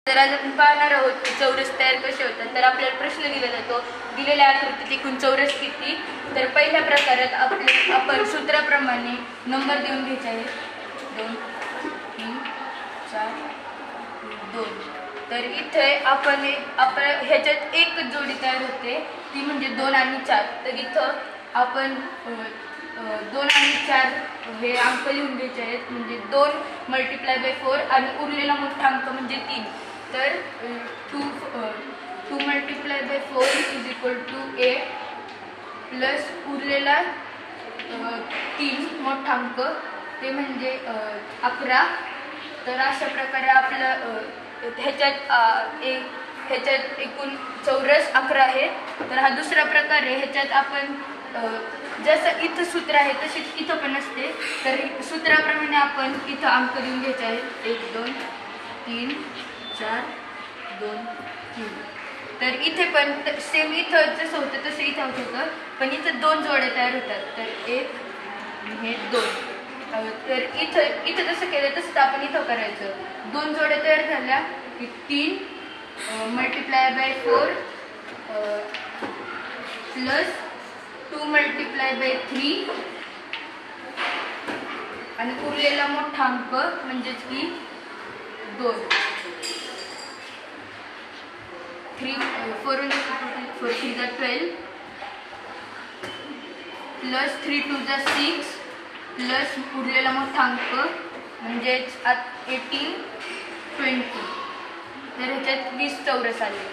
तर आज आपण पाहणार आहोत की चौरस तयार कसे होतात. तर आपल्याला प्रश्न दिला जातो, दिलेल्या आकृतीत एकूण चौरस किती. तर पहिल्या प्रकारात आपण सूत्राप्रमाणे नंबर देऊन घ्यायचे आहेत. 2 3 4 2. तर इथे आपण ह्याच्यात एक जोडी तयार होते, ती म्हणजे 2 आणि 4. तर इथं आपण 2 आणि 4 हे अंक लिहून घ्यायचे आहेत. म्हणजे 2 × 4 आणि उरलेला मोठा अंक म्हणजे 3. तर 2 × 4 = 8 प्लस उरलेला 3 मोठा अंक ते म्हणजे 11. तर अशा प्रकारे आपलं ह्याच्यात एकूण चौरस 11 आहे. तर हा दुसरा प्रकार आहे. ह्याच्यात आपण जसं इथं सूत्र आहे तशीच इथं पण असते. तर सूत्राप्रमाणे आपण इथं अंक देऊन घ्यायचे आहेत. 1 2 3 4 2 3. तर इथे पण सेम इथं जसं होतं तसं इथं होतं, पण इथं 2 जोड्या तयार होतात. तर 1 आणि हे 2. तर इथं जसं केलं तसंच आपण इथं करायचं. 2 जोड्या तयार झाल्या की 3 × 4 प्लस 2 × 3 आणि उरलेला मोठा अंक म्हणजेच की 2. 4 3 12 प्लस 3 2 6 प्लस उरलेला मोठा अंक म्हणजेच 18 20. तर ह्याच्यात 20 चौरस आले.